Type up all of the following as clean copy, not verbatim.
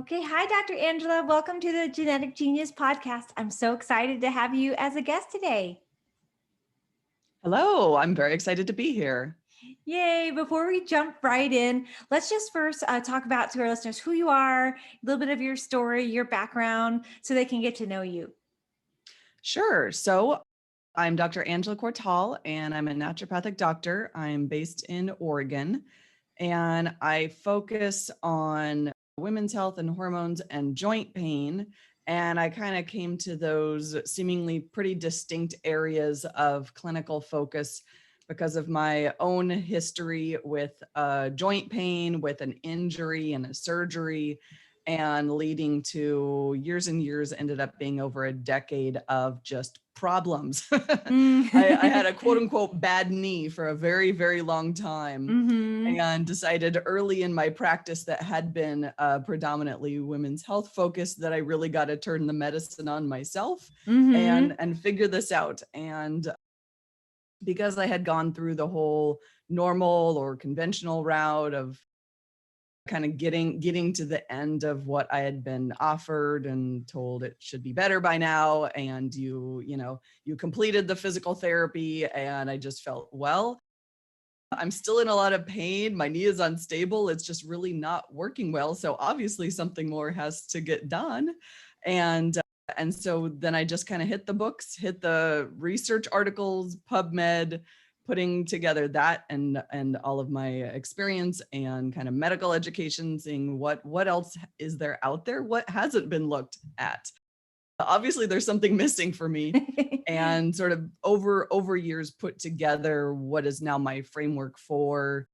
Okay, hi, Dr. Angela. Welcome to the Genetic Genius podcast. I'm so excited to have you as a guest today. Hello, I'm very excited to be here. Yay. Before we jump right in, let's just first talk about to our listeners who you are, a little bit of your story, your background, so they can get to know you. Sure. So I'm Dr. Angela Cortal, and I'm a naturopathic doctor. I'm based in Oregon, and I focus on women's health and hormones and joint pain. And I kind of came to those seemingly pretty distinct areas of clinical focus because of my own history with joint pain, with an injury and a surgery, and leading to years and years, ended up being over a decade of just problems. I had a quote unquote bad knee for a very, very long time. Mm-hmm. And decided early in my practice that had been predominantly women's health focused that I really got to turn the medicine on myself Mm-hmm. and figure this out. And because I had gone through the whole normal or conventional route of kind of getting to the end of what I had been offered and told it should be better by now, and you completed the physical therapy, and I just felt, well, I'm still in a lot of pain. My knee is unstable. It's just really not working well. So obviously something more has to get done. And and so then I just kind of hit the books, hit the research articles, PubMed, putting together that and all of my experience and kind of medical education, seeing what else is there out there, what hasn't been looked at. Obviously there's something missing for me, and sort of over years put together what is now my framework for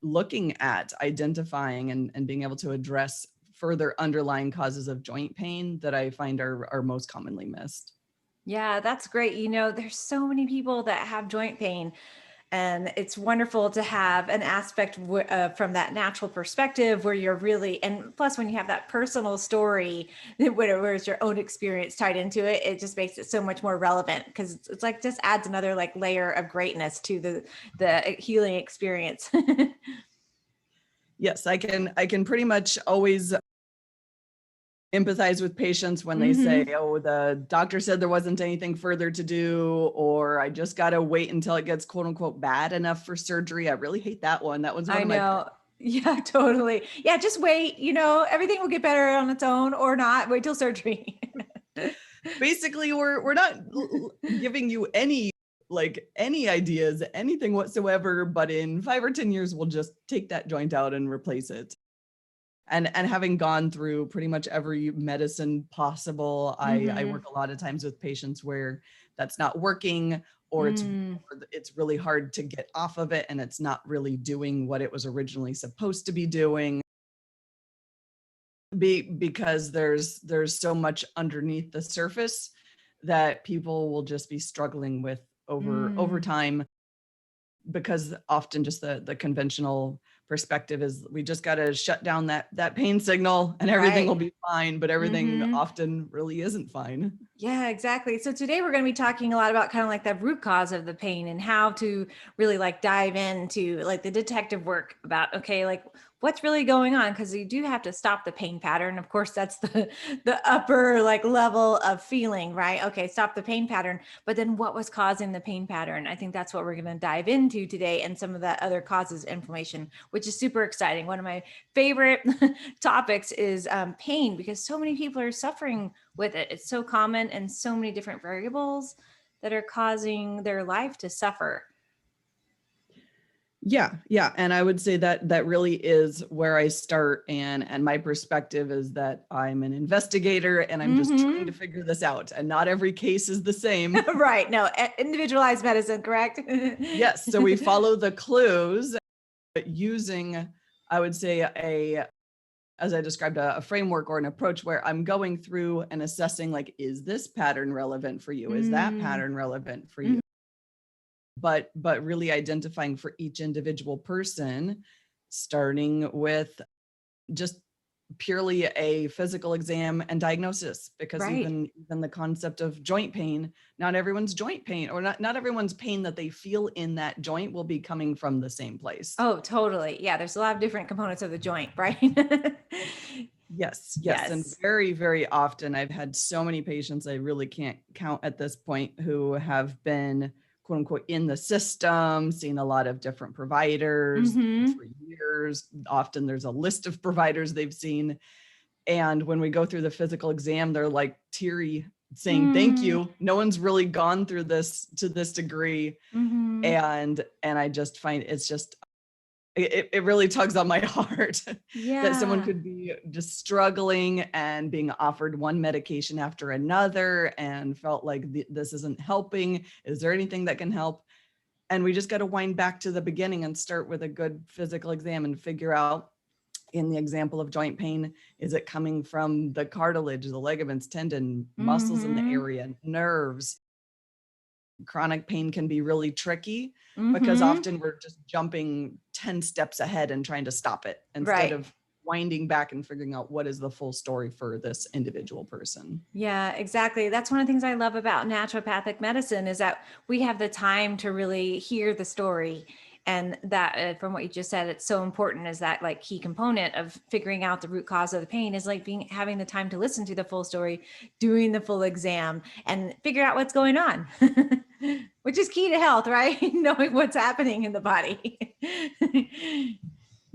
looking at identifying and being able to address further underlying causes of joint pain that I find are most commonly missed. Yeah, that's great. There's so many people that have joint pain. And it's wonderful to have an aspect from that natural perspective where you're really, and plus when you have that personal story, where it's your own experience tied into it, it just makes it so much more relevant because it's like just adds another like layer of greatness to the healing experience. Yes, I can pretty much always empathize with patients when they say, Mm-hmm. oh, the doctor said there wasn't anything further to do, or I just got to wait until it gets quote unquote bad enough for surgery. I really hate that one. That one's one I of my pet. know. Yeah, totally. Yeah, just wait. Everything will get better on its own or not. Wait till surgery. Basically, we're not giving you any ideas, anything whatsoever, but in 5 or 10 years we'll just take that joint out and replace it. And having gone through pretty much every medicine possible, I Mm-hmm. work a lot of times with patients where that's not working, or Mm. it's really hard to get off of it, and it's not really doing what it was originally supposed to be doing, because there's so much underneath the surface that people will just be struggling with over Mm. time, because often just the conventional perspective is we just got to shut down that pain signal and everything will Right. be fine, but everything Mm-hmm. often really isn't fine. Yeah, exactly. So today we're going to be talking a lot about kind of like the root cause of the pain and how to really like dive into like the detective work about, okay, like what's really going on? Because you do have to stop the pain pattern. Of course, that's the upper like level of feeling, right? Okay, stop the pain pattern. But then what was causing the pain pattern? I think that's what we're going to dive into today, and some of that other causes inflammation, which is super exciting. One of my favorite topics is pain, because so many people are suffering with it. It's so common and so many different variables that are causing their life to suffer. Yeah, and I would say that really is where I start, and my perspective is that I'm an investigator and I'm just trying to Mm-hmm. figure this out, and not every case is the same. Right. No, individualized medicine, correct? Yes, so we follow the clues using, I would say, as I described, a framework or an approach where I'm going through and assessing, like, is this pattern relevant for you? Is that Mm-hmm. pattern relevant for you? But really identifying for each individual person, starting with just purely a physical exam and diagnosis, because Right. even the concept of joint pain, not everyone's joint pain, or not everyone's pain that they feel in that joint will be coming from the same place. Oh, totally. Yeah, there's a lot of different components of the joint, right? Yes, yes. And Yes. very, very often I've had so many patients I really can't count at this point who have been quote unquote in the system, seen a lot of different providers Mm-hmm. for years. Often there's a list of providers they've seen. And when we go through the physical exam, they're like teary saying, thank Mm-hmm. you. No one's really gone through this to this degree. Mm-hmm. And I just find it's just it really tugs on my heart that someone Yeah. could be just struggling and being offered one medication after another and felt like this isn't helping. Is there anything that can help? And we just got to wind back to the beginning and start with a good physical exam and figure out, in the example of joint pain, is it coming from the cartilage, the ligaments, tendon, muscles in the Mm-hmm. area, nerves? Chronic pain can be really tricky because Mm-hmm. often we're just jumping 10 steps ahead and trying to stop it instead Right. of winding back and figuring out what is the full story for this individual person. Yeah, exactly. That's one of the things I love about naturopathic medicine is that we have the time to really hear the story. And that, from what you just said, it's so important is that like key component of figuring out the root cause of the pain is like having the time to listen to the full story, doing the full exam and figure out what's going on, which is key to health, right? Knowing what's happening in the body.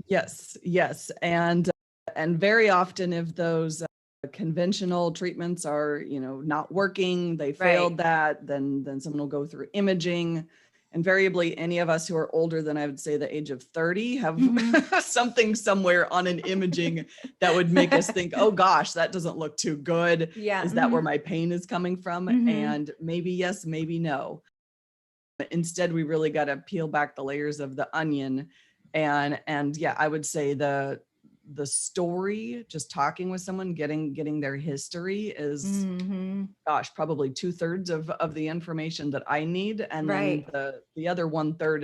Yes, yes. And very often if those conventional treatments are, not working, they Right. failed that, then someone will go through imaging. Invariably, any of us who are older than I would say the age of 30 have Hmm. something somewhere on an imaging that would make us think, oh gosh, that doesn't look too good. Yeah. Is that where my pain is coming from? Hmm. And maybe yes, maybe no. But instead, we really got to peel back the layers of the onion. And yeah, I would say the story, just talking with someone, getting their history is, Hmm. gosh, probably 2/3 of the information that I need. And then Right. the other 1/3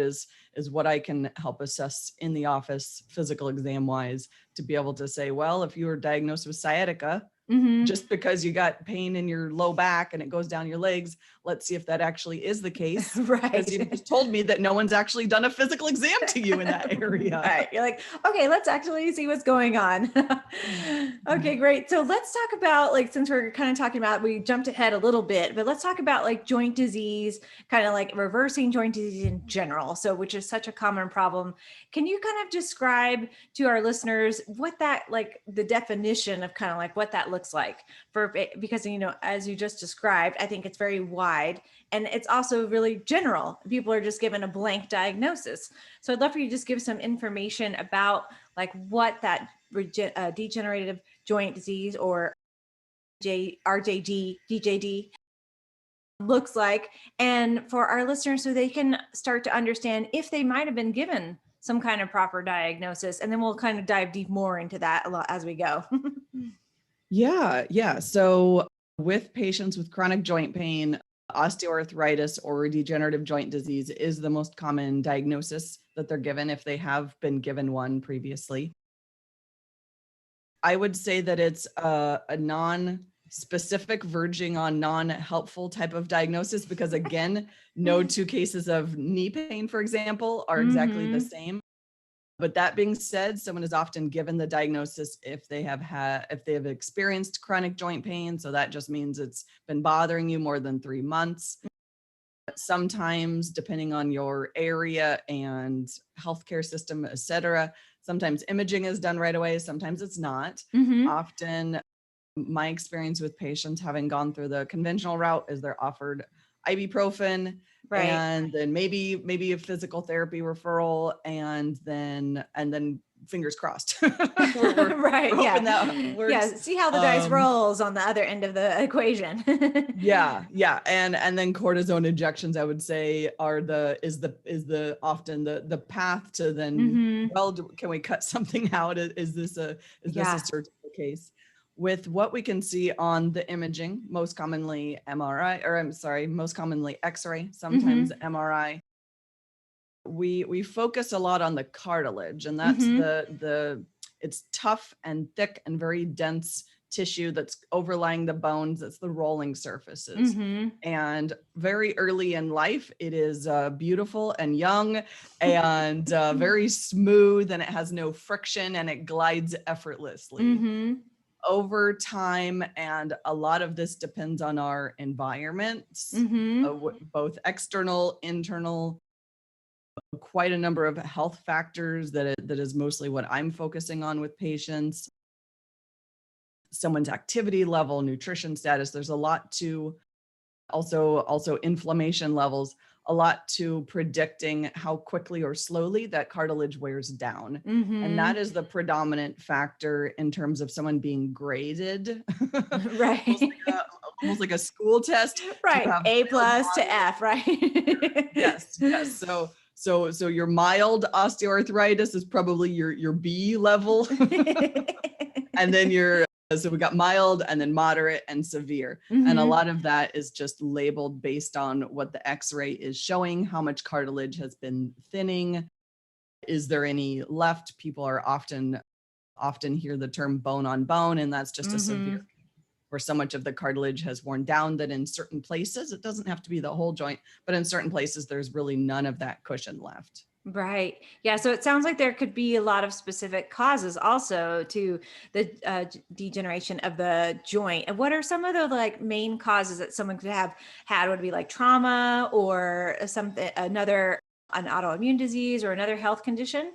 is what I can help assess in the office, physical exam wise, to be able to say, well, if you were diagnosed with sciatica, Hmm. just because you got pain in your low back and it goes down your legs, let's see if that actually is the case. Because you've Right. just told me that no one's actually done a physical exam to you in that area. Right. You're like, okay, let's actually see what's going on. Okay, great. So let's talk about like, since we're kind of talking about, we jumped ahead a little bit, but let's talk about like joint disease, kind of like reversing joint disease in general. So, which is such a common problem. Can you kind of describe to our listeners what that, like the definition of kind of like what that looks like for, because, as you just described, I think it's very wide and it's also really general. People are just given a blank diagnosis. So I'd love for you to just give some information about like what that degenerative joint disease or RJD, DJD looks like, and for our listeners so they can start to understand if they might have been given some kind of proper diagnosis. And then we'll kind of dive deep more into that a lot as we go. Yeah, yeah. So with patients with chronic joint pain, osteoarthritis or degenerative joint disease is the most common diagnosis that they're given if they have been given one previously. I would say that it's a non-specific, verging on non-helpful type of diagnosis because, again, no two cases of knee pain, for example, are exactly the Hmm. same. But that being said, someone is often given the diagnosis if they have experienced chronic joint pain. So that just means it's been bothering you more than 3 months. Sometimes, depending on your area and healthcare system, et cetera, sometimes imaging is done right away. Sometimes it's not. Hmm. Often, my experience with patients having gone through the conventional route is they're offered ibuprofen Right. and then maybe a physical therapy referral and then fingers crossed. We're Right. hoping Yeah. that Yeah. works. See how the dice Um, rolls on the other end of the equation. yeah, and then cortisone injections, I would say, is the often the path to then, Hmm. well, can we cut something out? Is this a Yeah. surgical case? With what we can see on the imaging, most commonly MRI, or I'm sorry, most commonly X-ray, sometimes Hmm. MRI. We focus a lot on the cartilage, and that's Hmm. it's tough and thick and very dense tissue that's overlying the bones. It's the rolling surfaces. Hmm. And very early in life, it is beautiful and young and very smooth, and it has no friction and it glides effortlessly. Hmm. over time, and a lot of this depends on our environments, both external, internal, quite a number of health factors that is mostly what I'm focusing on with patients. Someone's activity level, nutrition status, there's a lot to also inflammation levels, a lot to predicting how quickly or slowly that cartilage wears down. And that is the predominant factor in terms of someone being graded. Right. Almost like a school test. Do Right. you have A mild, plus to moderate? F, right? Yes. So your mild osteoarthritis is probably your B level. And then so we got mild and then moderate and severe. And a lot of that is just labeled based on what the X-ray is showing, how much cartilage has been thinning. Is there any left? People are often hear the term bone on bone, and that's just a severe, where so much of the cartilage has worn down that in certain places, it doesn't have to be the whole joint, but in certain places, there's really none of that cushion left. Right. Yeah. So it sounds like there could be a lot of specific causes also to the degeneration of the joint. And what are some of the like main causes that someone could have had? Would it be like trauma or something, an autoimmune disease or another health condition?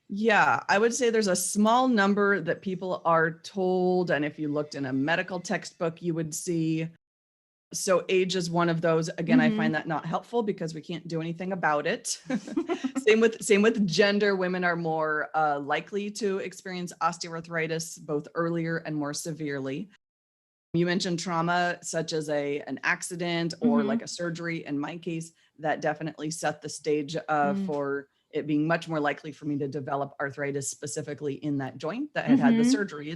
Yeah, I would say there's a small number that people are told. And if you looked in a medical textbook, you would see. So age is one of those. Again, I find that not helpful because we can't do anything about it. Same with gender. Women are more likely to experience osteoarthritis both earlier and more severely. You mentioned trauma, such as an accident or like a surgery. In my case, that definitely set the stage for it being much more likely for me to develop arthritis specifically in that joint that had the surgery.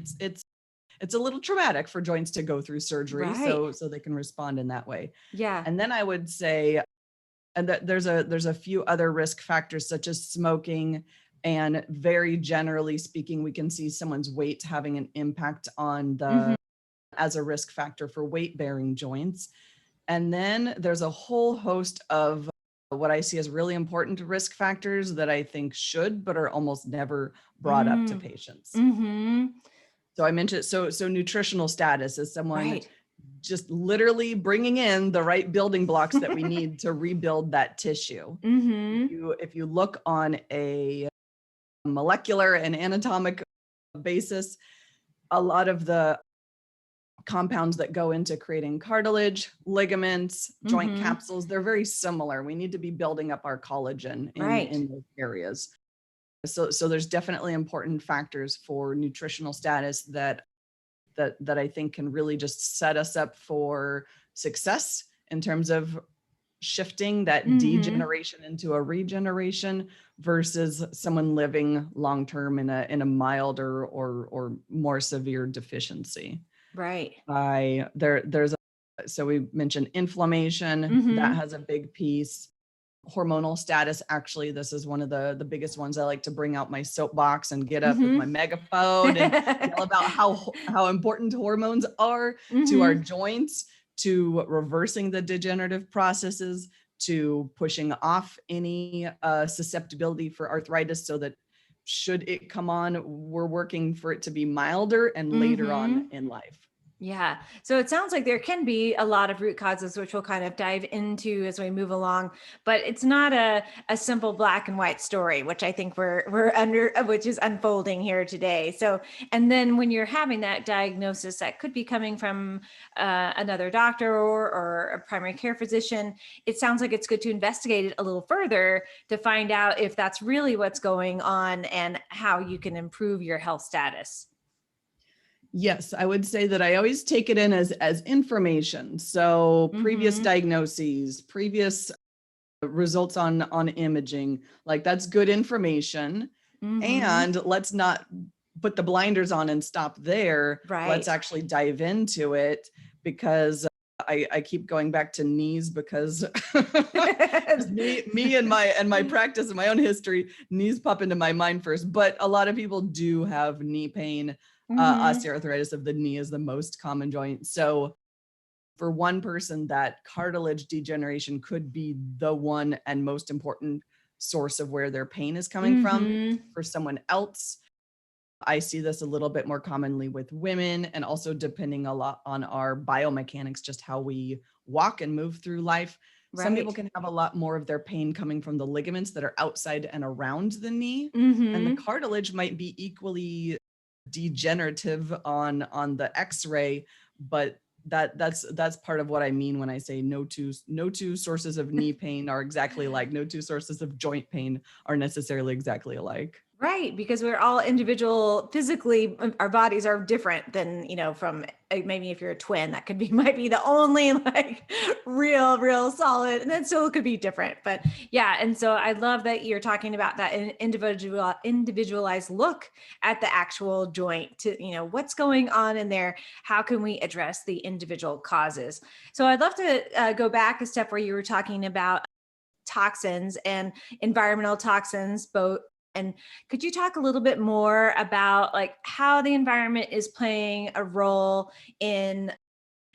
It's a little traumatic for joints to go through surgery, Right. so they can respond in that way. Yeah. And then I would say, and that there's a few other risk factors such as smoking, and very generally speaking, we can see someone's weight having an impact on as a risk factor for weight bearing joints. And then there's a whole host of what I see as really important risk factors that I think should, but are almost never brought up to patients. So I mentioned, so nutritional status is someone Right. just literally bringing in the right building blocks that we need to rebuild that tissue. If you look on a molecular and anatomic basis, a lot of the compounds that go into creating cartilage, ligaments, joint capsules, they're very similar. We need to be building up our collagen Right. in those areas. So there's definitely important factors for nutritional status that I think can really just set us up for success in terms of shifting that degeneration into a regeneration versus someone living long term in a milder or more severe deficiency. Right. So we mentioned inflammation, that has a big piece. Hormonal status, actually, this is one of the biggest ones. I like to bring out my soapbox and get up with my megaphone and yell about how important hormones are to our joints, to reversing the degenerative processes, to pushing off any susceptibility for arthritis, so that should it come on, we're working for it to be milder and later on in life. Yeah. So it sounds like there can be a lot of root causes, which we'll kind of dive into as we move along, but it's not a simple black and white story, which I think which is unfolding here today. So, and then when you're having that diagnosis that could be coming from another doctor or a primary care physician, it sounds like it's good to investigate it a little further to find out if that's really what's going on and how you can improve your health status. Yes, I would say that I always take it in as information. So previous diagnoses, previous results on imaging, like that's good information. And let's not put the blinders on and stop there. Right. Let's actually dive into it, because I keep going back to knees because me and my practice and my own history, knees pop into my mind first. But a lot of people do have knee pain. Osteoarthritis of the knee is the most common joint. So for one person, that cartilage degeneration could be the one and most important source of where their pain is coming from. For someone else, I see this a little bit more commonly with women, and also depending a lot on our biomechanics, just how we walk and move through life. Some people Right. can have a lot more of their pain coming from the ligaments that are outside and around the knee, and the Mm-hmm. cartilage might be equally degenerative on the X-ray, but that's part of what I mean when I say no two sources of knee pain are exactly alike. No two sources of joint pain are necessarily exactly alike. Right, because we're all individual physically, our bodies are different than, from maybe if you're a twin, that could be might be the only like real solid, and then still it could be different. But yeah, and so I love that you're talking about that individualized look at the actual joint to, what's going on in there, how can we address the individual causes. So I'd love to go back a step where you were talking about toxins and environmental toxins both, and could you talk a little bit more about like how the environment is playing a role in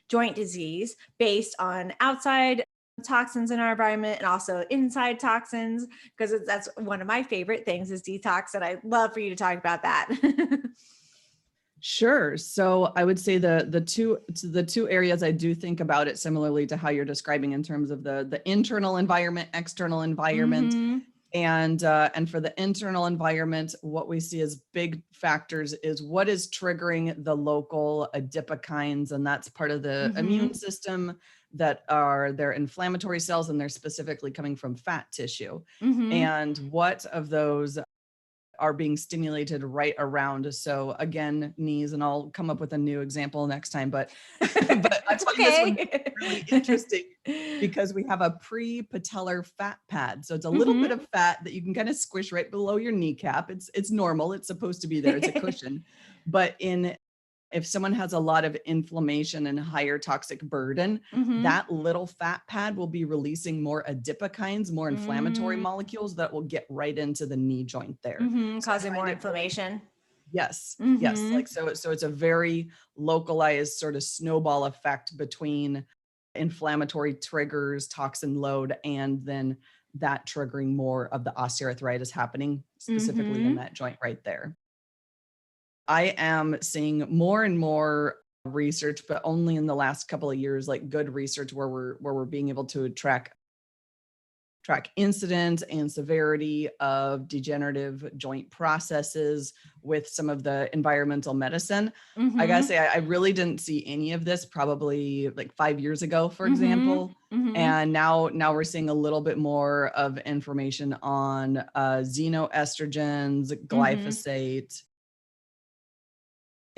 joint disease based on outside toxins in our environment and also inside toxins, because that's one of my favorite things is detox, and I'd love for you to talk about that. Sure. So I would say the two areas I do think about it similarly to how you're describing in terms of the internal environment, external environment, Mm-hmm. and for the internal environment, what we see as big factors is what is triggering the local adipokines, and that's part of the Mm-hmm. immune system that are their inflammatory cells, and they're specifically coming from fat tissue. Mm-hmm. And what of those are being stimulated right around. So again, knees, and I'll come up with a new example next time, but but I It's find this one really okay. interesting because we have a pre-patellar fat pad. So it's a little bit Mm-hmm. of fat that you can kind of squish right below your kneecap. It's normal. It's supposed to be there. It's a cushion. But in if someone has a lot of inflammation and higher toxic burden, Mm-hmm. that little fat pad will be releasing more adipokines, more inflammatory molecules that will get right into the knee joint there. Mm-hmm. So I Causing find more it very, inflammation. yes, Mm-hmm. like so it's a very localized sort of snowball effect between inflammatory triggers, toxin load, and then that triggering more of the osteoarthritis happening specifically in Mm-hmm. that joint right there. I am seeing more and more research, but only in the last couple of years, like good research where we're being able to track incidence and severity of degenerative joint processes with some of the environmental medicine. I gotta Mm-hmm. say, I really didn't see any of this probably like 5 years ago, for Mm-hmm. example. Mm-hmm. And now we're seeing a little bit more of information on xenoestrogens, Mm-hmm. glyphosate,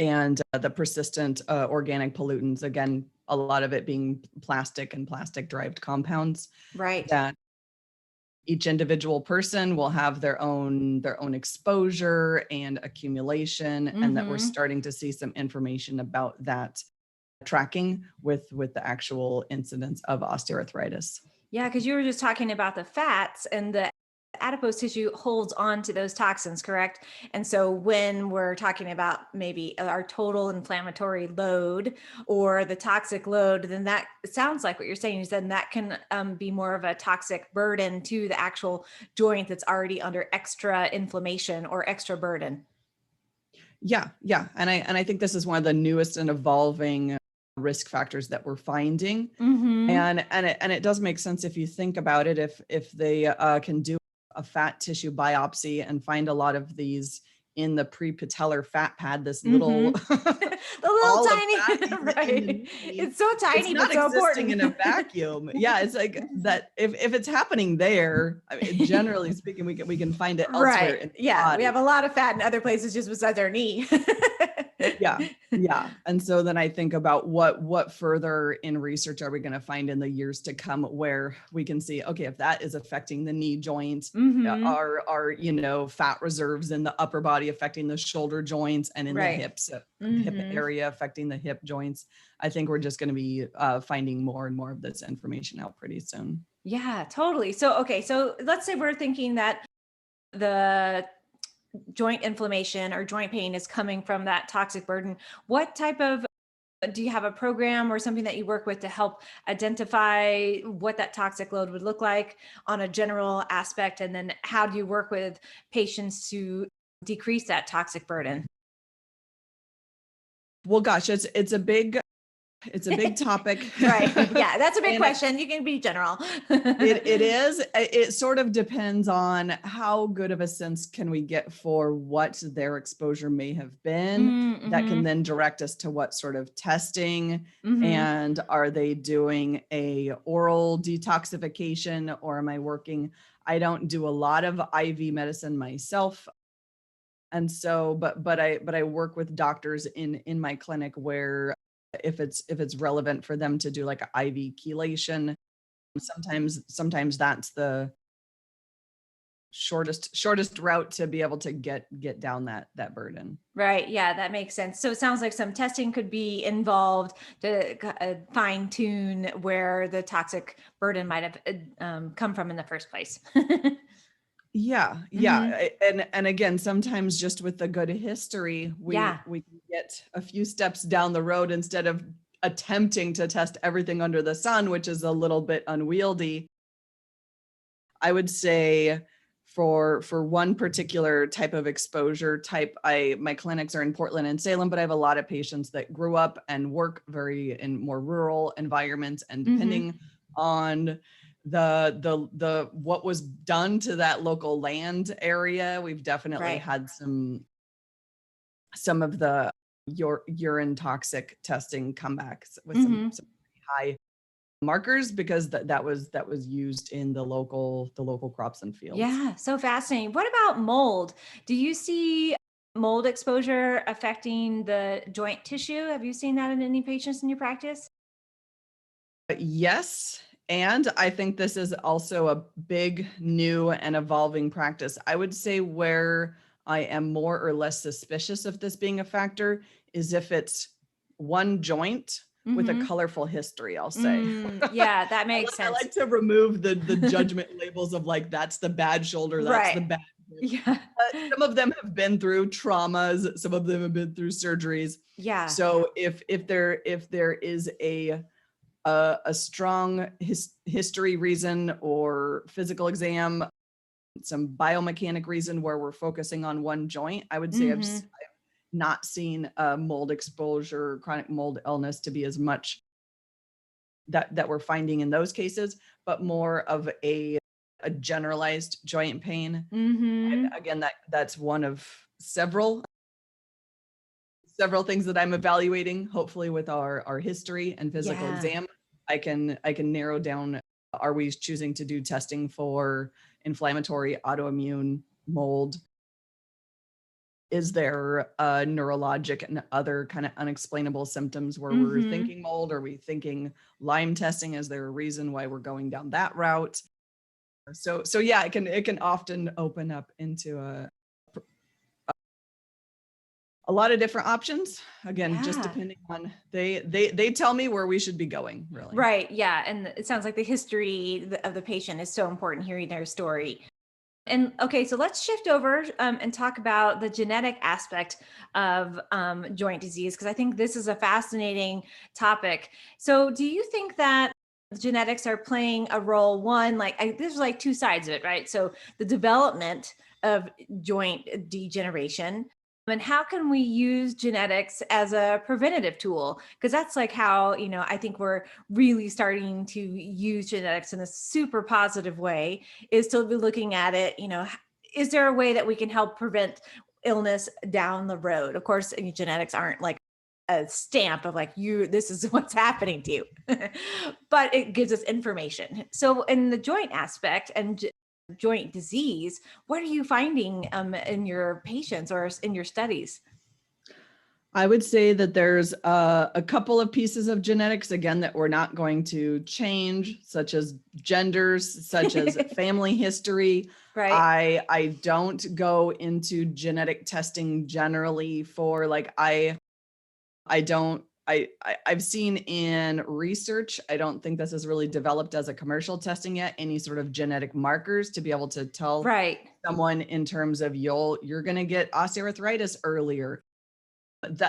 and the persistent organic pollutants. Again, a lot of it being plastic and plastic derived compounds Right. that each individual person will have their own exposure and accumulation, and that we're Mm-hmm. starting to see some information about that tracking with the actual incidence of osteoarthritis. Yeah, because you were just talking about the fats, and the adipose tissue holds on to those toxins, correct? And so when we're talking about maybe our total inflammatory load or the toxic load, then that it sounds like what you're saying is then that can be more of a toxic burden to the actual joint that's already under extra inflammation or extra burden. Yeah, and I think this is one of the newest and evolving risk factors that we're finding. Mm-hmm. And it does make sense if you think about it. If they can do a fat tissue biopsy and find a lot of these in the prepatellar fat pad, this little Mm-hmm. The little ball of fat tiny, in the right? knee, It's so it's tiny, but not so existing in important. a vacuum. Yeah, it's like that. If it's happening there, I mean, generally speaking, we can find it elsewhere Right. in the Yeah. We body. have a lot of fat in other places just besides our knee. Yeah. And so then I think about what further in research are we going to find in the years to come where we can see, okay, if that is affecting the knee joint, Mm-hmm. are fat reserves in the upper body affecting the shoulder joints, and in the Right. hips, hip Mm-hmm. area affecting the hip joints. I think we're just going to be finding more and more of this information out pretty soon. Yeah, totally. So, okay. So let's say we're thinking that the joint inflammation or joint pain is coming from that toxic burden. What type of do you have a program or something that you work with to help identify what that toxic load would look like on a general aspect? And then how do you work with patients to decrease that toxic burden? Well, gosh, it's a big topic. Right. Yeah, that's a big And question. You can be general. it is. It sort of depends on how good of a sense can we get for what their exposure may have been. That can Mm-hmm. then direct us to what sort of testing, Mm-hmm. and are they doing a oral detoxification, or am I working? I don't do a lot of IV medicine myself. And so, but I work with doctors in my clinic where if it's relevant for them to do like an IV chelation, sometimes that's the shortest route to be able to get down that burden. Right. Yeah, that makes sense. So it sounds like some testing could be involved to fine tune where the toxic burden might have come from in the first place. Yeah, Hmm. yeah. And again, sometimes just with the good history, Yeah. we can get a few steps down the road instead of attempting to test everything under the sun, which is a little bit unwieldy. I would say for one particular type of exposure type, my clinics are in Portland and Salem, but I have a lot of patients that grew up and work very in more rural environments, and Hmm. depending on the what was done to that local land area, we've definitely Right. had some of the urine toxic testing comebacks with Hmm. some pretty high markers, because that was used in the local crops and fields. Yeah. So fascinating. What about mold? Do you see mold exposure affecting the joint tissue? Have you seen that in any patients in your practice? Yes, and I think this is also a big, new, and evolving practice. I would say where I am more or less suspicious of this being a factor is if it's one joint with a Hmm. colorful history, I'll say. Yeah, that makes I sense. like to remove the judgment labels of like, that's the bad shoulder, that's the Right. bad hip. Yeah. Some of them have been through traumas, some of them have been through surgeries. Yeah. So if there is a strong history reason or physical exam, some biomechanic reason where we're focusing on one joint, I would say Hmm. I've not seen mold exposure, chronic mold illness to be as much that we're finding in those cases, but more of a generalized joint pain. And Hmm. again, that's one of several things that I'm evaluating. Hopefully, with our history and physical Yeah. exam, I can narrow down, are we choosing to do testing for inflammatory autoimmune mold? Is there neurologic and other kind of unexplainable symptoms where we're Hmm. thinking mold? Are we thinking Lyme testing? Is there a reason why we're going down that route? So yeah, it can often open up into a lot of different options. Again, just Yeah. depending on, they tell me where we should be going, really. Right. Yeah. And it sounds like the history of the patient is so important, hearing their story. And okay, so let's shift over and talk about the genetic aspect of joint disease, because I think this is a fascinating topic. So, do you think that genetics are playing a role? One, there's like two sides of it, right? So, the development of joint degeneration. And how can we use genetics as a preventative tool? Because that's like how, I think we're really starting to use genetics in a super positive way, is to be looking at it, is there a way that we can help prevent illness down the road? Of course, genetics aren't like a stamp of like, this is what's happening to you, but it gives us information. So in the joint aspect and joint disease, what are you finding in your patients or in your studies? I would say that there's a couple of pieces of genetics, again, that we're not going to change, such as genders, such as family history. Right. I don't go into genetic testing generally for like, I don't I've seen in research, I don't think this is really developed as a commercial testing yet, any sort of genetic markers to be able to tell Right. someone in terms of you're going to get osteoarthritis earlier.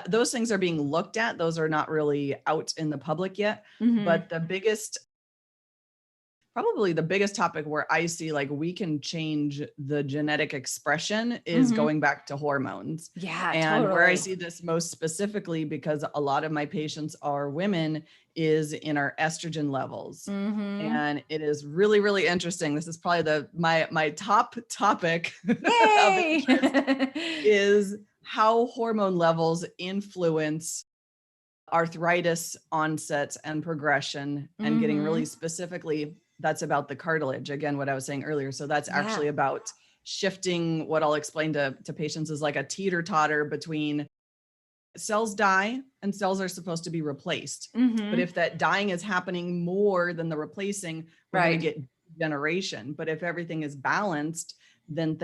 Those things are being looked at. Those are not really out in the public yet. Hmm. But the biggest, probably the biggest topic where I see like we can change the genetic expression is Mm-hmm. going back to hormones. Yeah, And where I totally. see this most specifically, because a lot of my patients are women, is in our estrogen levels. Mm-hmm. And it is really, really interesting. This is probably my top topic of Yay. interest, is how hormone levels influence arthritis onset and progression, and getting really Mm-hmm. specifically, that's about the cartilage. Again, what I was saying earlier. So that's Yeah. actually about shifting what I'll explain to patients is like a teeter totter between cells die and cells are supposed to be replaced. But Mm-hmm. if that dying is happening more than the replacing, we're going to Right. get degeneration. But if everything is balanced, then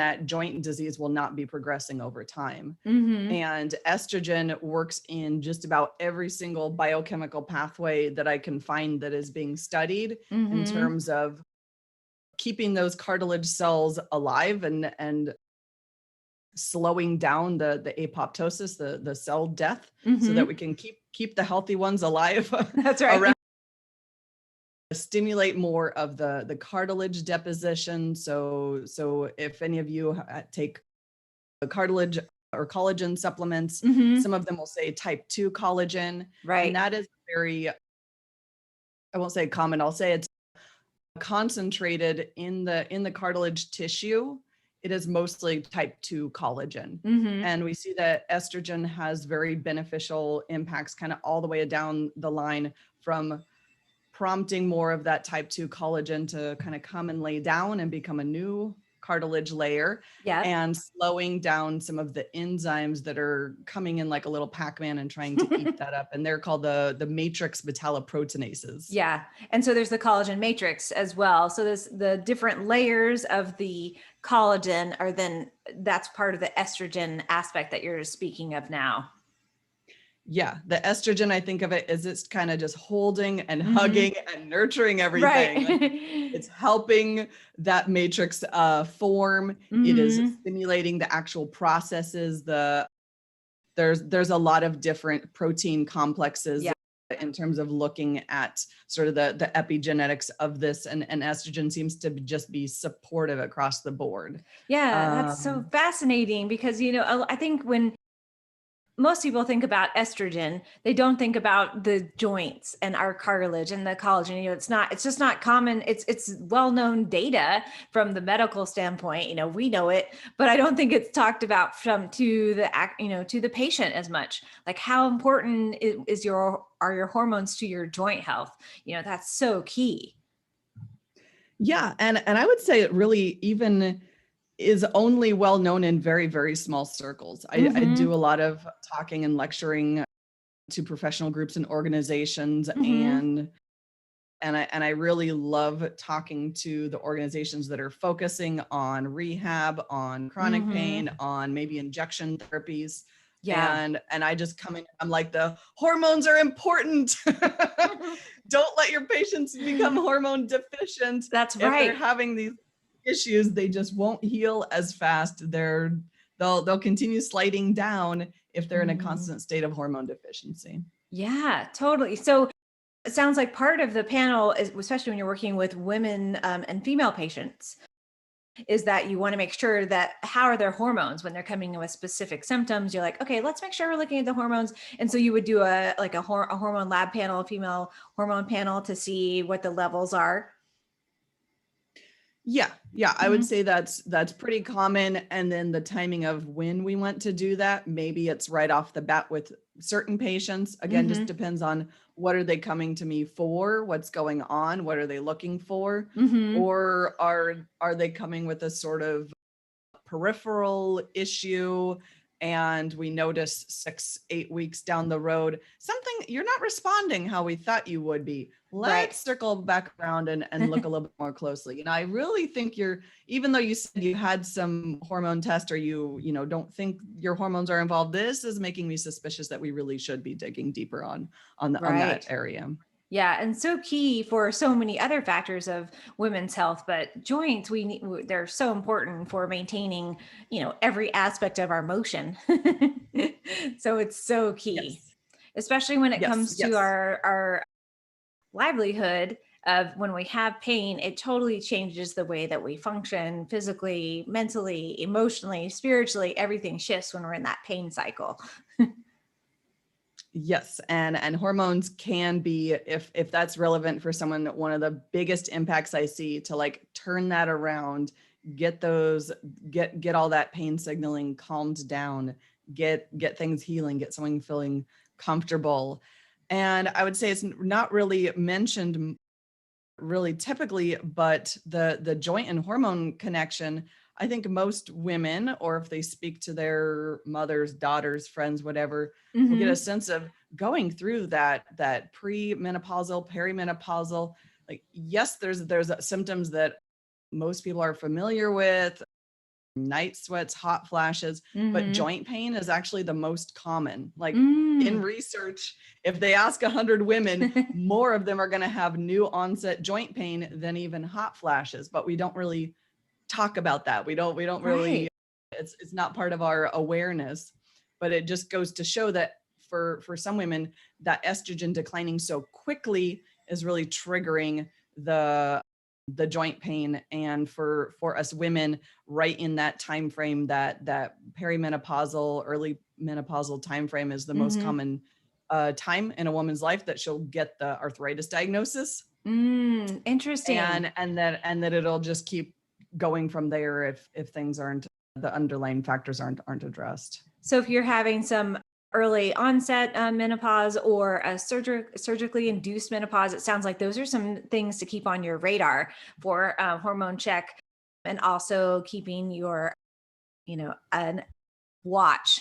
that joint disease will not be progressing over time. Mm-hmm. And estrogen works in just about every single biochemical pathway that I can find that is being studied in Mm-hmm. terms of keeping those cartilage cells alive and slowing down the apoptosis, the cell death, so that we Mm-hmm. can keep the healthy ones alive That's right. around, stimulate more of the cartilage deposition. So if any of you take cartilage or collagen supplements, Mm-hmm. some of them will say type 2 collagen, and Right. that is very, I won't say common, I'll say it's concentrated in the cartilage tissue. It is mostly type 2 collagen. Mm-hmm. And we see that estrogen has very beneficial impacts kind of all the way down the line, from prompting more of that type 2 collagen to kind of come and lay down and become a new cartilage layer, Yep. and slowing down some of the enzymes that are coming in like a little Pac-Man and trying to eat that up. And they're called the matrix metalloproteinases. Yeah. And so there's the collagen matrix as well. So there's the different layers of the collagen are then that's part of the estrogen aspect that you're speaking of now. Yeah, the estrogen, I think of it as it's kind of just holding and Mm-hmm. hugging and nurturing everything. Like Right. it's helping that matrix form. It is Mm-hmm. stimulating the actual processes. There's a lot of different protein complexes Yeah. in terms of looking at sort of the epigenetics of this, and estrogen seems to just be supportive across the board. Yeah. That's so Um, fascinating because, I think when most people think about estrogen, they don't think about the joints and our cartilage and the collagen. It's just not common. It's well-known data from the medical standpoint. We know it, but I don't think it's talked about to the patient as much. Like how important are your hormones to your joint health? That's so key. yeah, and I would say it really even is only well known in very, very small circles. I do Mm-hmm. a lot of talking and lecturing to professional groups and organizations, Mm-hmm. and I really love talking to the organizations that are focusing on rehab, on chronic Mm-hmm. pain, on maybe injection therapies. Yeah. And I just come in, I'm like, the hormones are important. Don't let your patients become hormone deficient. That's If they're right. having these issues, they just won't heal as fast. They'll continue sliding down if they're in a Mm-hmm. constant state of hormone deficiency. Yeah, totally. So it sounds like part of the panel is, especially when you're working with women and female patients, is that you want to make sure that how are their hormones when they're coming in with specific symptoms. You're like, okay, let's make sure we're looking at the hormones. And so you would do a hormone lab panel, a female hormone panel to see what the levels are. Yeah, I would Mm-hmm. say that's pretty common. And then the timing of when we want to do that, maybe it's right off the bat with certain patients. Again, just Mm-hmm. depends on what are they coming to me for, what's going on, what are they looking for, Mm-hmm. or are they coming with a sort of peripheral issue, and we notice 6-8 weeks down the road something, you're not responding how we thought you would be. Right. Let's circle back around and look a little bit more closely. I really think even though you said you had some hormone test, or you don't think your hormones are involved, this is making me suspicious that we really should be digging deeper on that Right. area. Yeah, and so key for so many other factors of women's health, but joints they're so important for maintaining, every aspect of our motion. So it's so key, Yes, especially when it yes, comes to yes. our livelihood. of when we have pain, it totally changes the way that we function physically, mentally, emotionally, spiritually. Everything shifts when we're in that pain cycle. Yes, and hormones can be, if that's relevant for someone, one of the biggest impacts I see to like turn that around, get those, get all that pain signaling calmed down, get things healing, get someone feeling comfortable. And I would say it's not really mentioned really typically, but the joint and hormone connection, I think most women, or if they speak to their mothers, daughters, friends, whatever, will get a sense of going through that pre-menopausal, perimenopausal. Like, yes, there's symptoms that most people are familiar with, night sweats, hot flashes, but joint pain is actually the most common. Like in research, if they ask 100 women, more of them are going to have new onset joint pain than even hot flashes, but we don't really talk about that. We don't really, Right. it's not part of our awareness, but it just goes to show that for some women, that estrogen declining so quickly is really triggering the joint pain. And for us women, right in that time frame, that perimenopausal, early menopausal time frame is the most common time in a woman's life that she'll get the arthritis diagnosis. Interesting. And that it'll just keep going from there if things aren't, the underlying factors aren't addressed. So if you're having some early onset menopause or a surgically induced menopause, it sounds like those are some things to keep on your radar for hormone check, and also keeping your, an watch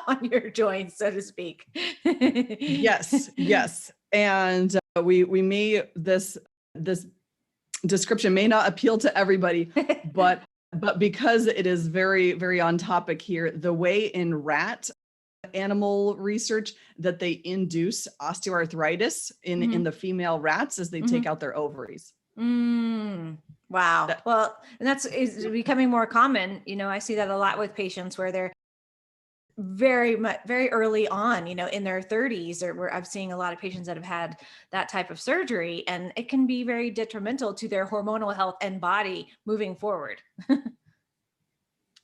on your joints, so to speak. Yes, yes. And we may, this description may not appeal to everybody, but because it is very, very on topic here, the way in rat animal research that they induce osteoarthritis in the female rats is they take out their ovaries. Wow. Well, and that's is becoming more common. I see that a lot with patients where they're very early on, in their 30s, or where I'm seeing a lot of patients that have had that type of surgery, and it can be very detrimental to their hormonal health and body moving forward.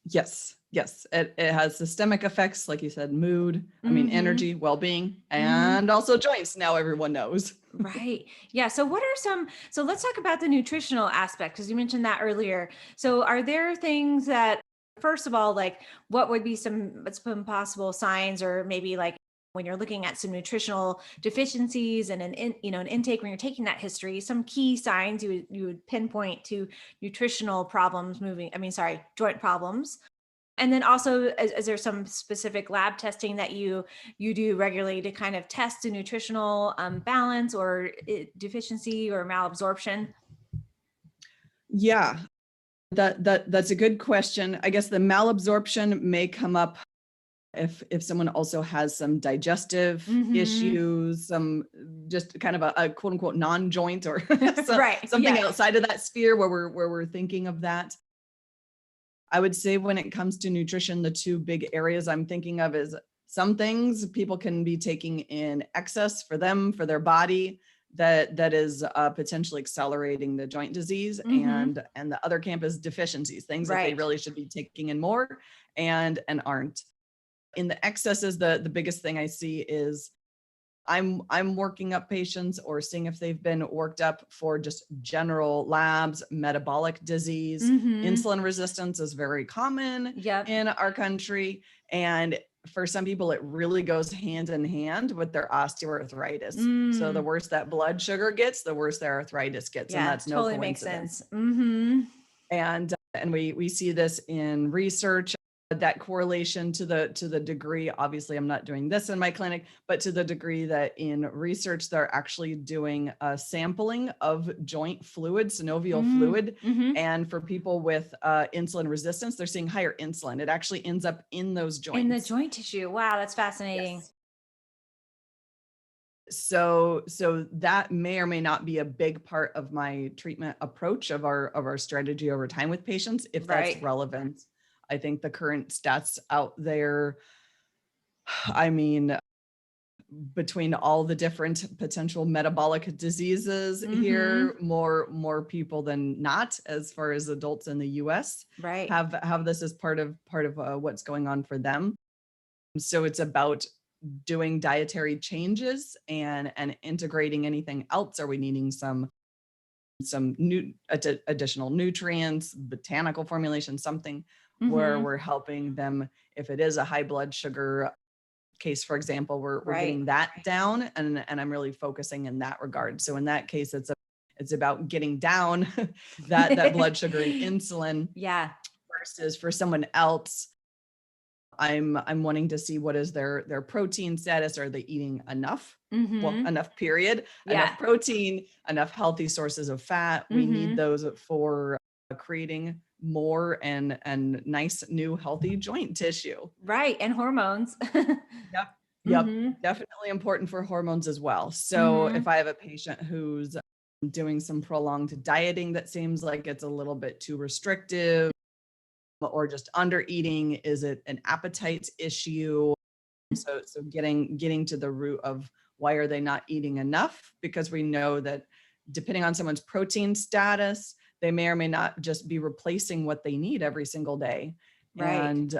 Yes, yes. It has systemic effects, like you said, mood, energy, well-being, and also joints. Now everyone knows. Right. Yeah. So so let's talk about the nutritional aspect, because you mentioned that earlier. So are there things that, first of all, like what would be some possible signs, or maybe like when you're looking at some nutritional deficiencies and an intake, when you're taking that history, some key signs you would pinpoint to nutritional problems joint problems. And then also, is there some specific lab testing that you do regularly to kind of test a nutritional balance or deficiency or malabsorption? Yeah, that's a good question. I guess the malabsorption may come up if someone also has some digestive issues, some just kind of a quote unquote non-joint or Right. something Yeah. outside of that sphere where we're thinking of that. I would say when it comes to nutrition, the two big areas I'm thinking of is some things people can be taking in excess for them, for their body, that is potentially accelerating the joint disease. And the other camp is deficiencies, things that they Right. really should be taking in more and aren't. In the excesses, the biggest thing I see is I'm working up patients or seeing if they've been worked up for just general labs, metabolic disease. Insulin resistance is very common Yep. in our country. And for some people, it really goes hand in hand with their osteoarthritis. So the worse that blood sugar gets, the worse their arthritis gets. And Yeah, that's no totally makes coincidence. sense. And we see this in research, that correlation to the degree, obviously I'm not doing this in my clinic, but to the degree that in research they're actually doing a sampling of joint fluid, synovial fluid, and for people with insulin resistance, they're seeing higher insulin. It actually ends up in those joints. In the joint tissue. Wow, that's fascinating. Yes. So that may or may not be a big part of my treatment approach of our strategy over time with patients, if that's Right. relevant. I think the current stats out there, I mean, between all the different potential metabolic diseases here, more people than not, as far as adults in the US Right. have this as part of what's going on for them. So it's about doing dietary changes and integrating anything else. Are we needing some new additional nutrients, botanical formulation, something where we're helping them? If it is a high blood sugar case, for example, we're getting that down, and I'm really focusing in that regard. So in that case, it's about getting down that blood sugar and insulin. Yeah. Versus for someone else, I'm wanting to see what is their protein status. Are they eating enough? Well, enough, period. Yeah. Enough protein, enough healthy sources of fat. We need those for creating more and nice new healthy joint tissue. Right. And hormones. Yep. Definitely important for hormones as well. So if I have a patient who's doing some prolonged dieting that seems like it's a little bit too restrictive, or just under eating, is it an appetite issue? So getting to the root of why are they not eating enough? Because we know that depending on someone's protein status, they may or may not just be replacing what they need every single day. Right.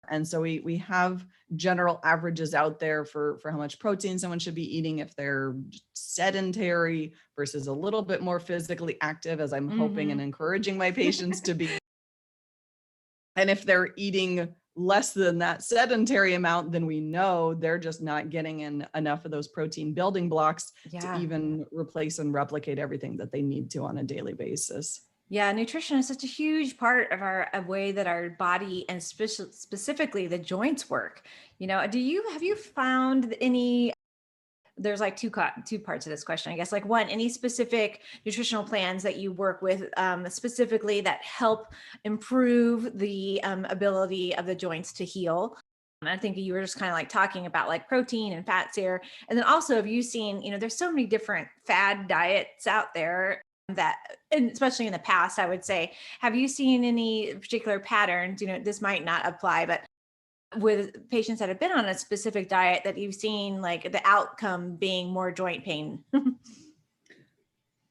And so we have general averages out there for how much protein someone should be eating if they're sedentary versus a little bit more physically active, as I'm hoping and encouraging my patients to be. And if they're eating less than that sedentary amount, then we know they're just not getting in enough of those protein building blocks to even replace and replicate everything that they need to on a daily basis. Yeah, nutrition is such a huge part of a way that our body and specifically the joints work. Have you found any? There's like two parts of this question, I guess. Like, one, any specific nutritional plans that you work with specifically that help improve the ability of the joints to heal? And I think you were just kind of like talking about like protein and fats here. And then also, have you seen, there's so many different fad diets out there that, and especially in the past, I would say, have you seen any particular patterns? This might not apply, but with patients that have been on a specific diet that you've seen like the outcome being more joint pain?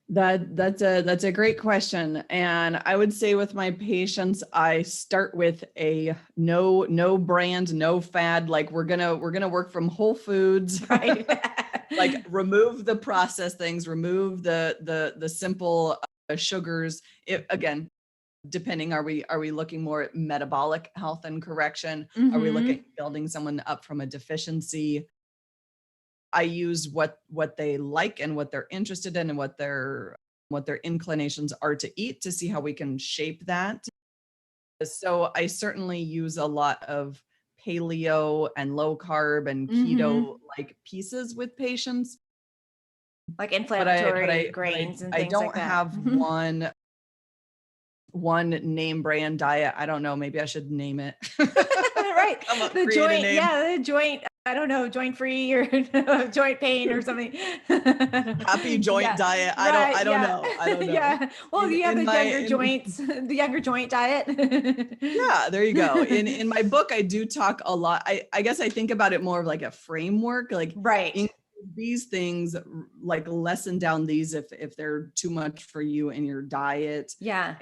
That's a great question. And I would say with my patients, I start with a no brand, no fad. Like we're gonna work from whole foods, Right. Like remove the processed things, remove the simple sugars. Again, depending, are we looking more at metabolic health and correction? Are we looking at building someone up from a deficiency? I use what they like and what they're interested in and what their inclinations are to eat to see how we can shape that. So I certainly use a lot of paleo and low carb and keto like pieces with patients. Like inflammatory But grains and I things don't like that. have one name brand diet. I don't know. Maybe I should name it. Right. The create a joint, name. the joint, I don't know, joint free or joint pain or something. Happy joint diet. Right. I don't know. Yeah. Well, you have In the my younger joints, the younger joint diet. Yeah, there you go. In my book, I do talk a lot. I guess I think about it more of like a framework, like Right. these things, like lessen down these if they're too much for you in your diet. Yeah.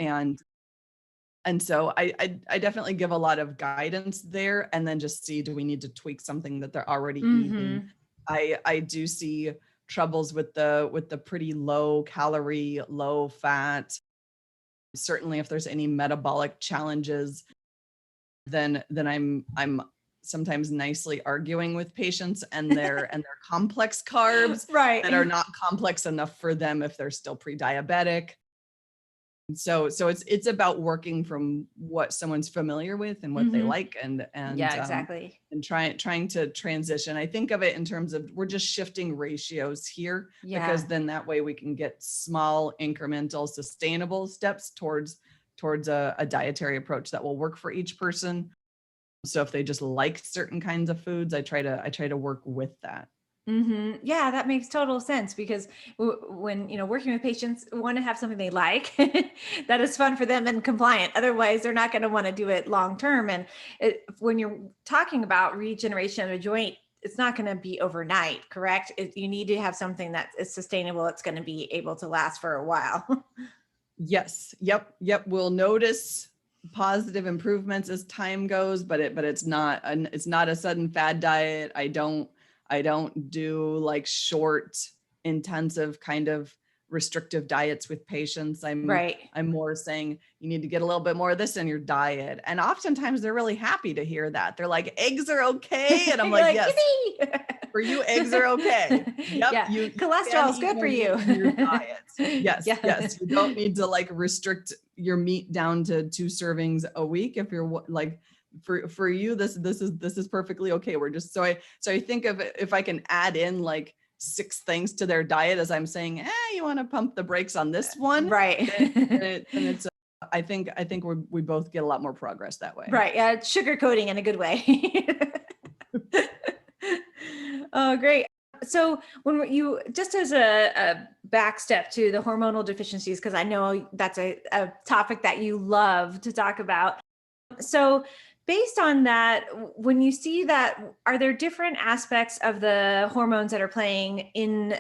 And so I definitely give a lot of guidance there, and then just see, do we need to tweak something that they're already eating? I do see troubles with the pretty low calorie, low fat. Certainly if there's any metabolic challenges, then I'm sometimes nicely arguing with patients and their complex carbs Right. that are not complex enough for them if they're still pre-diabetic. So it's about working from what someone's familiar with and what they like, and Yeah, exactly. and trying to transition. I think of it in terms of we're just shifting ratios here, because then that way we can get small, incremental, sustainable steps towards a dietary approach that will work for each person. So if they just like certain kinds of foods, I try to work with that. Yeah, that makes total sense because when, working with patients, want to have something they like that is fun for them and compliant. Otherwise, they're not going to want to do it long term. And when you're talking about regeneration of a joint, it's not going to be overnight, correct? You need to have something that is sustainable. It's going to be able to last for a while. Yes. Yep. We'll notice positive improvements as time goes, but it's not a sudden fad diet. I don't do like short, intensive kind of restrictive diets with patients. Right. I'm more saying you need to get a little bit more of this in your diet. And oftentimes they're really happy to hear that. They're like, eggs are okay. And I'm like, yes, for you, eggs are okay. Yep. Yeah. You Cholesterol is can eat good for more meat you. in your diet. Yes. Yeah. Yes. You don't need to like restrict your meat down to 2 servings a week. If you're like, for you, this is perfectly okay. We're just, so I think of it, if I can add in like 6 things to their diet as I'm saying, you want to pump the brakes on this one. Right. Then it's, I think we both get a lot more progress that way. Right. Yeah. Sugarcoating in a good way. Oh, great. So when you, just as a back step to the hormonal deficiencies, because I know that's a topic that you love to talk about. So based on that, when you see that, are there different aspects of the hormones that are playing in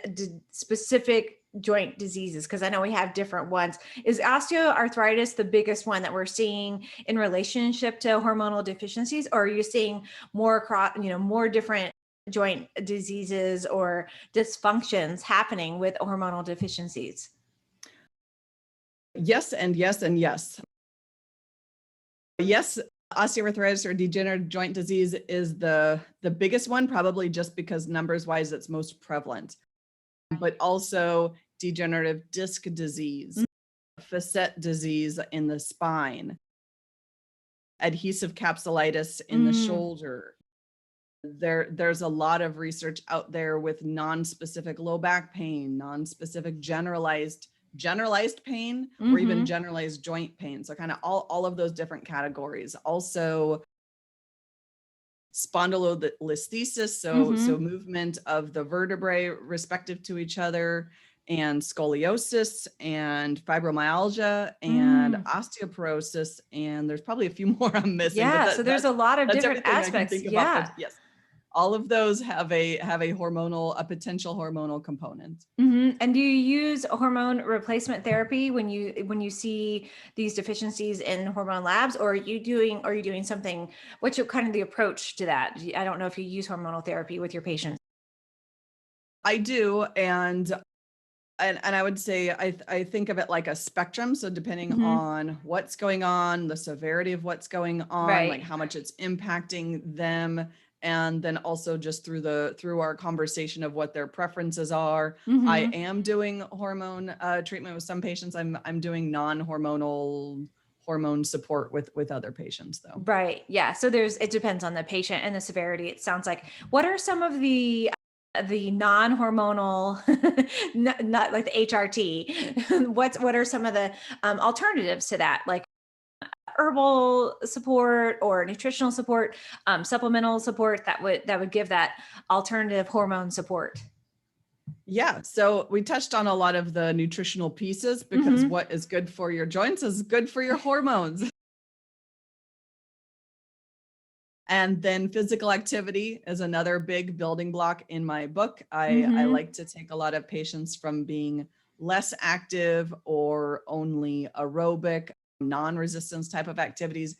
specific joint diseases? Because I know we have different ones. Is osteoarthritis the biggest one that we're seeing in relationship to hormonal deficiencies, or are you seeing more more different joint diseases or dysfunctions happening with hormonal deficiencies? Yes, and yes, and yes. Yes, osteoarthritis or degenerative joint disease is the biggest one, probably just because numbers wise it's most prevalent. But also degenerative disc disease, facet disease in the spine, adhesive capsulitis in the shoulder. There's a lot of research out there with non-specific low back pain, non-specific generalized pain, or even generalized joint pain. So kind of all of those different categories. Also spondylolisthesis, so movement of the vertebrae respective to each other, and scoliosis and fibromyalgia and osteoporosis, and there's probably a few more I'm missing. Yeah, But so there's a lot of that's different everything I can aspects. think about. Yeah. But yes, all of those have a potential hormonal component. And do you use hormone replacement therapy when you see these deficiencies in hormone labs, or are you doing something? What's your kind of the approach to that? I don't know if you use hormonal therapy with your patients. I do, and I would say I think of it like a spectrum. So depending on what's going on, the severity of what's going on, Right. like how much it's impacting them, and then also just through our conversation of what their preferences are. I am doing hormone treatment with some patients. I'm doing non-hormonal hormone support with other patients though. Right. Yeah. So it depends on the patient and the severity. It sounds like. What are some of the non-hormonal, not like the HRT? What are some of the alternatives to that, like herbal support or nutritional support, supplemental support that would give that alternative hormone support? Yeah, so we touched on a lot of the nutritional pieces because what is good for your joints is good for your hormones. And then physical activity is another big building block in my book. I like to take a lot of patients from being less active or only aerobic, non-resistance type of activities,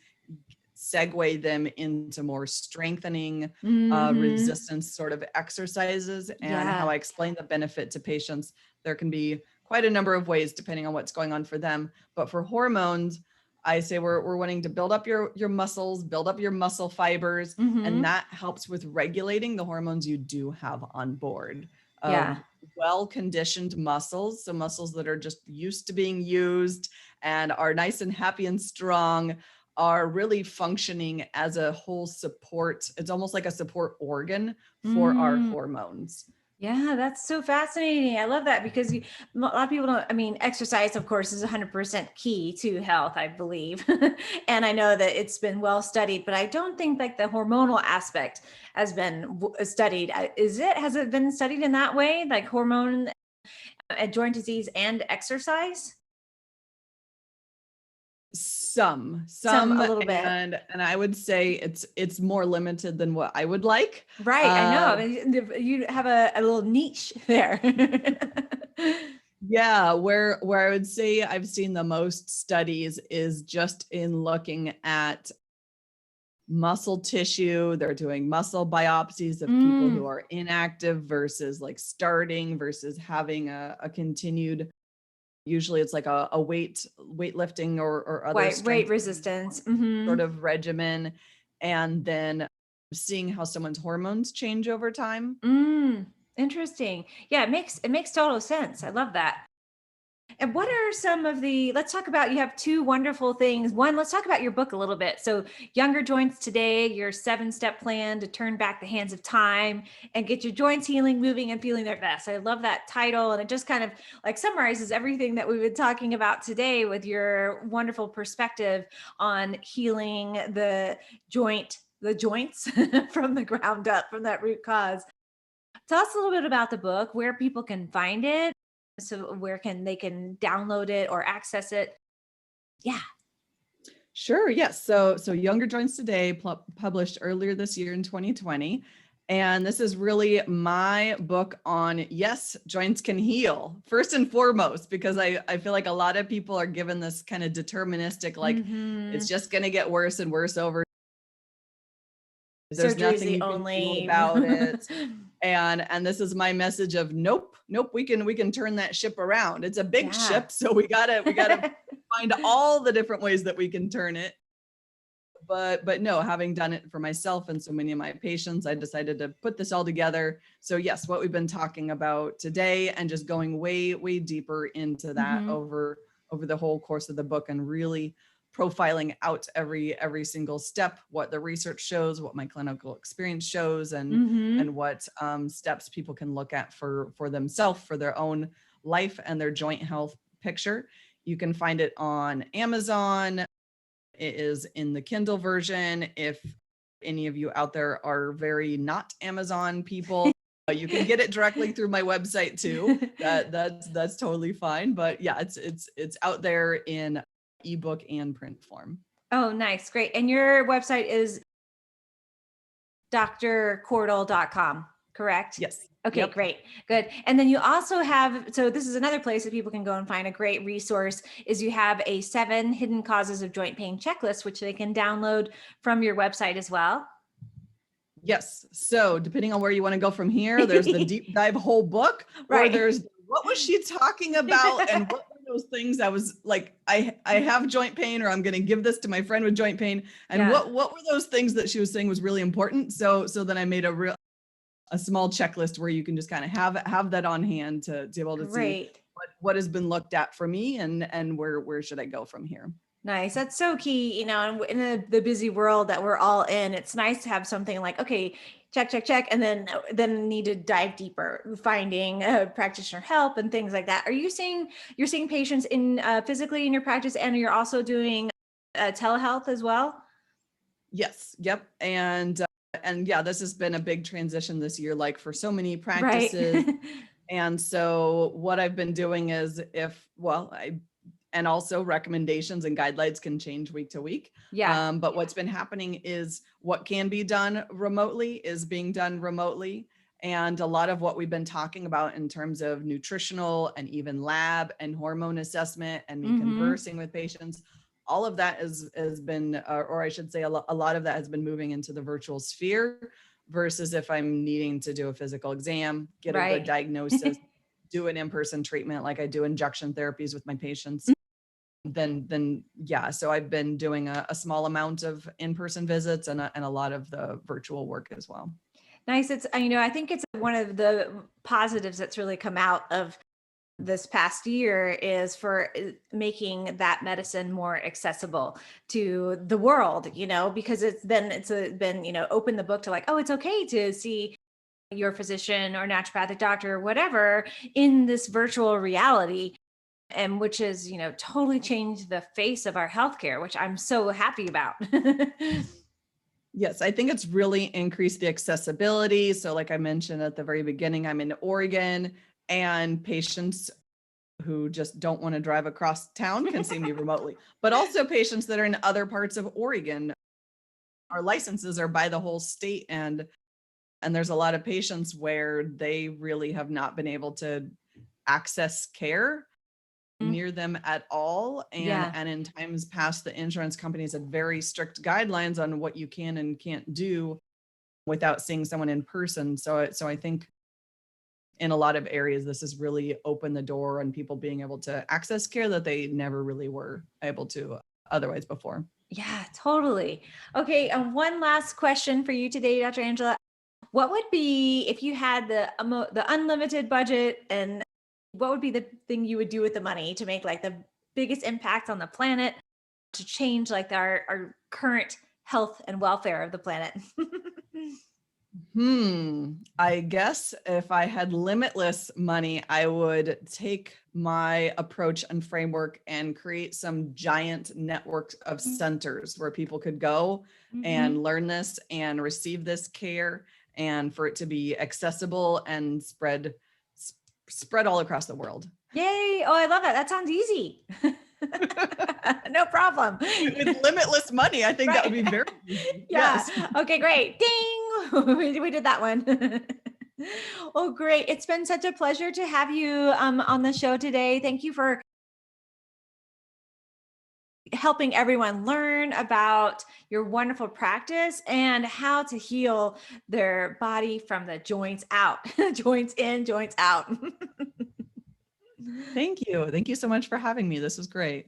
segue them into more strengthening, resistance sort of exercises. And how I explain the benefit to patients, there can be quite a number of ways depending on what's going on for them. But for hormones, I say we're wanting to build up your muscles, build up your muscle fibers, and that helps with regulating the hormones you do have on board. Well-conditioned muscles, so muscles that are just used to being used and are nice and happy and strong, are really functioning as a whole support. It's almost like a support organ for our hormones. Yeah, that's so fascinating. I love that because a lot of people don't, I mean, exercise, of course, is 100% key to health, I believe. And I know that it's been well studied, but I don't think like the hormonal aspect has been studied. Has it been studied in that way? Like hormone, joint disease and exercise? Some a little bit. and I would say it's more limited than what I would like. Right. I know. I mean, you have a little niche there. Yeah, where I would say I've seen the most studies is just in looking at muscle tissue. They're doing muscle biopsies of people who are inactive versus like starting versus having a continued, usually it's like a weightlifting or other Right. Weight strength resistance. sort of regimen, and then seeing how someone's hormones change over time. Interesting. Yeah, it makes total sense. I love that. And what are some of the, let's talk about, you have two wonderful things. One, let's talk about your book a little bit. So, Younger Joints Today, your 7-step plan to turn back the hands of time and get your joints healing, moving, and feeling their best. I love that title. And it just kind of like summarizes everything that we've been talking about today with your wonderful perspective on healing the joints from the ground up, from that root cause. Tell us a little bit about the book, where people can find it, so where can they can download it or access it. Yeah. Sure. Yes. So Younger Joints Today published earlier this year in 2020. And this is really my book on, yes, joints can heal first and foremost, because I feel like a lot of people are given this kind of deterministic, like it's just going to get worse and worse over. There's Surgery is nothing the you can do only about it. And this is my message of nope, we can turn that ship around. It's a big ship, so we gotta find all the different ways that we can turn it. But no, having done it for myself and so many of my patients, I decided to put this all together. So yes, what we've been talking about today and just going way deeper into that over the whole course of the book, and really profiling out every single step, what the research shows, what my clinical experience shows, and what steps people can look at for themselves, for their own life and their joint health picture. You can find it on Amazon. It is in the Kindle version. If any of you out there are very not Amazon people, you can get it directly through my website too. That's totally fine. But yeah, it's out there in ebook and print form. Oh, nice. Great. And your website is drcortal.com, correct? Yes. Okay, Yep. great. Good. And then you also have, so this is another place that people can go and find a great resource, is you have a 7 hidden causes of joint pain checklist, which they can download from your website as well. Yes. So depending on where you want to go from here, there's the deep dive whole book, Right. or there's what was she talking about, and what were those things I was like, I have joint pain, or I'm going to give this to my friend with joint pain, and what were those things that she was saying was really important. So then I made a small checklist where you can just kind of have that on hand to be able to see what has been looked at for me, and where should I go from here. Nice. That's so key, in the busy world that we're all in. It's nice to have something like, okay, check, and then need to dive deeper, finding practitioner help and things like that. You're seeing patients in physically in your practice, and you're also doing telehealth as well? Yes. Yep. And yeah, this has been a big transition this year, like for so many practices. Right. And so what I've been doing is and also recommendations and guidelines can change week to week. Yeah. But what's been happening is what can be done remotely is being done remotely. And a lot of what we've been talking about in terms of nutritional and even lab and hormone assessment and me conversing with patients, all of that has been, or I should say a lot of that has been moving into the virtual sphere, versus if I'm needing to do a physical exam, get a good diagnosis, do an in-person treatment like I do injection therapies with my patients. Then yeah, so I've been doing a small amount of in-person visits and a lot of the virtual work as well. Nice. It's, I think it's one of the positives that's really come out of this past year is for making that medicine more accessible to the world, because it's been open the book to like, oh, it's okay to see your physician or naturopathic doctor or whatever in this virtual reality. And which is, totally changed the face of our healthcare, which I'm so happy about. Yes, I think it's really increased the accessibility. So like I mentioned at the very beginning, I'm in Oregon, and patients who just don't want to drive across town can see me remotely, but also patients that are in other parts of Oregon. Our licenses are by the whole state, and there's a lot of patients where they really have not been able to access care near them at all. Yeah. And in times past, the insurance companies had very strict guidelines on what you can and can't do without seeing someone in person. So I think in a lot of areas, this has really opened the door on people being able to access care that they never really were able to otherwise before. Yeah, totally. Okay. One last question for you today, Dr. Angela. What would be if you had the unlimited budget, and what would be the thing you would do with the money to make like the biggest impact on the planet, to change like our current health and welfare of the planet? I guess if I had limitless money, I would take my approach and framework and create some giant network of centers where people could go and learn this and receive this care, and for it to be accessible and spread all across the world. Yay. Oh, I love that. That sounds easy. No problem. With limitless money, I think that would be very easy. Yeah. Yes. Okay, great. Ding. We did that one. Oh, great. It's been such a pleasure to have you on the show today. Thank you for helping everyone learn about your wonderful practice and how to heal their body from the joints out, joints in, joints out. Thank you. Thank you so much for having me. This was great.